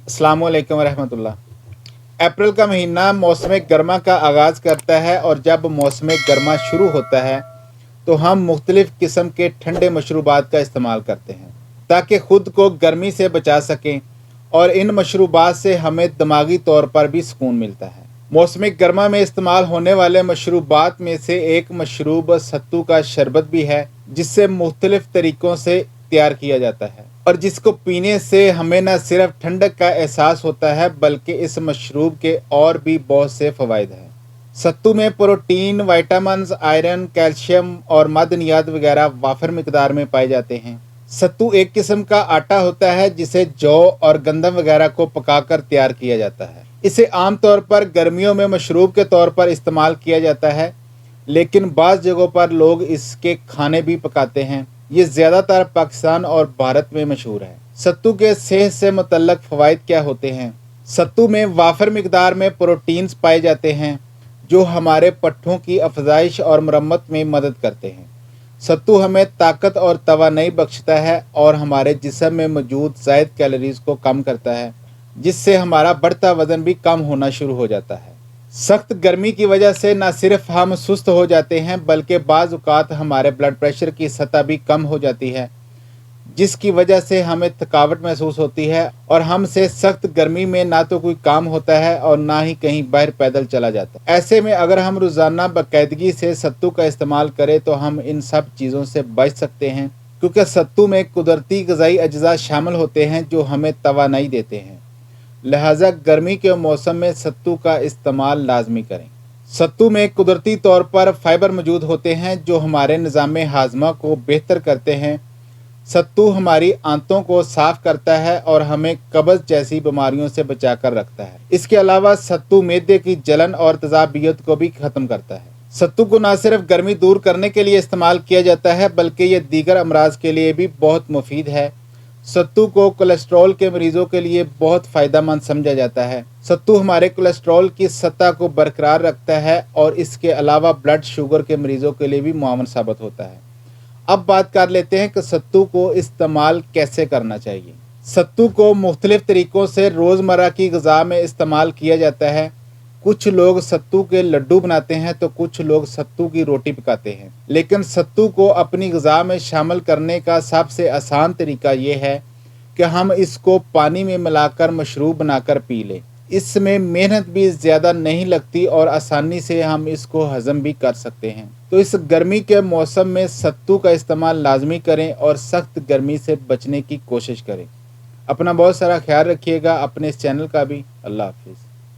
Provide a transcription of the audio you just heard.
अस्सलाम वालेकुम रहमतुल्लाह। अप्रैल का महीना मौसम गर्मा का आगाज़ करता है और जब मौसम गर्मा शुरू होता है तो हम मुख्तलिफ़ किस्म के ठंडे मशरूबात का इस्तेमाल करते हैं ताकि ख़ुद को गर्मी से बचा सकें, और इन मशरूबात से हमें दिमागी तौर पर भी सुकून मिलता है। मौसम गर्मा में इस्तेमाल होने वाले मशरूबात में से एक मशरूब सत्तू का शरबत भी है, जिससे मुख्तलिफ़ तरीक़ों से तैयार किया जाता है और जिसको पीने से हमें न सिर्फ ठंडक का एहसास होता है बल्कि इस मशरूब के और भी बहुत से फ़वाइद हैं। सत्तू में प्रोटीन, विटामिन्स, आयरन, कैल्शियम और मादनियात वगैरह वाफर मिकदार में पाए जाते हैं। सत्तू एक किस्म का आटा होता है जिसे जौ और गंदम वगैरह को पकाकर तैयार किया जाता है। इसे आम तौर पर गर्मियों में मशरूब के तौर पर इस्तेमाल किया जाता है, लेकिन बाज़ जगहों पर लोग इसके खाने भी पकाते हैं। ये ज़्यादातर पाकिस्तान और भारत में मशहूर है। सत्तू के सेहत से मुतल्लक फ़वाइद क्या होते हैं? सत्तू में वाफर मिकदार में प्रोटीन्स पाए जाते हैं जो हमारे पट्ठों की अफजाइश और मरम्मत में मदद करते हैं। सत्तू हमें ताकत और तवानाई बख्शता है और हमारे जिस्म में मौजूद ज़ायद कैलोरीज़ को कम करता है, जिससे हमारा बढ़ता वज़न भी कम होना शुरू हो जाता है। सख्त गर्मी की वजह से न सिर्फ हम सुस्त हो जाते हैं बल्कि बाज़ औक़ात हमारे ब्लड प्रेशर की सतह भी कम हो जाती है, जिसकी वजह से हमें थकावट महसूस होती है और हमसे सख्त गर्मी में ना तो कोई काम होता है और ना ही कहीं बाहर पैदल चला जाता है। ऐसे में अगर हम रोज़ाना बाकायदगी से सत्तू का इस्तेमाल करें तो हम इन सब चीज़ों से बच सकते हैं, क्योंकि सत्तू में कुदरती ग़िज़ाई अज्जा शामिल होते हैं जो हमें तवानाई देते हैं। लिहाजा गर्मी के मौसम में सत्तू का इस्तेमाल लाजमी करें। सत्तू में कुदरती तौर पर फ़ाइबर मौजूद होते हैं जो हमारे निज़ाम हाज़मा को बेहतर करते हैं। सत्तू हमारी आंतों को साफ़ करता है और हमें कब्ज़ जैसी बीमारियों से बचा कर रखता है। इसके अलावा सत्तू मैदे की जलन और तेज़ाबियत को भी ख़त्म करता है। सत्तू को न सिर्फ गर्मी दूर करने के लिए इस्तेमाल किया जाता है बल्कि ये दीगर अमराज के लिए भी बहुत मुफीद है। सत्तू को कोलेस्ट्रॉल के मरीज़ों के लिए बहुत फ़ायदेमंद समझा जाता है। सत्तू हमारे कोलेस्ट्रॉल की सतह को बरकरार रखता है और इसके अलावा ब्लड शुगर के मरीज़ों के लिए भी मुआवन साबित होता है। अब बात कर लेते हैं कि सत्तू को इस्तेमाल कैसे करना चाहिए। सत्तू को मुख्तलिफ़ तरीक़ों से रोज़मर्रा की ग़िज़ा में इस्तेमाल किया जाता है। कुछ लोग सत्तू के लड्डू बनाते हैं तो कुछ लोग सत्तू की रोटी पकाते हैं, लेकिन सत्तू को अपनी ग़िज़ा में शामिल करने का सबसे आसान तरीका ये है कि हम इसको पानी में मिलाकर मशरूब बनाकर पी लें। इसमें मेहनत भी ज़्यादा नहीं लगती और आसानी से हम इसको हज़म भी कर सकते हैं। तो इस गर्मी के मौसम में सत्तू का इस्तेमाल लाजमी करें और सख्त गर्मी से बचने की कोशिश करें। अपना बहुत सारा ख्याल रखिएगा, अपने इस चैनल का भी। अल्लाह हाफ़िज़।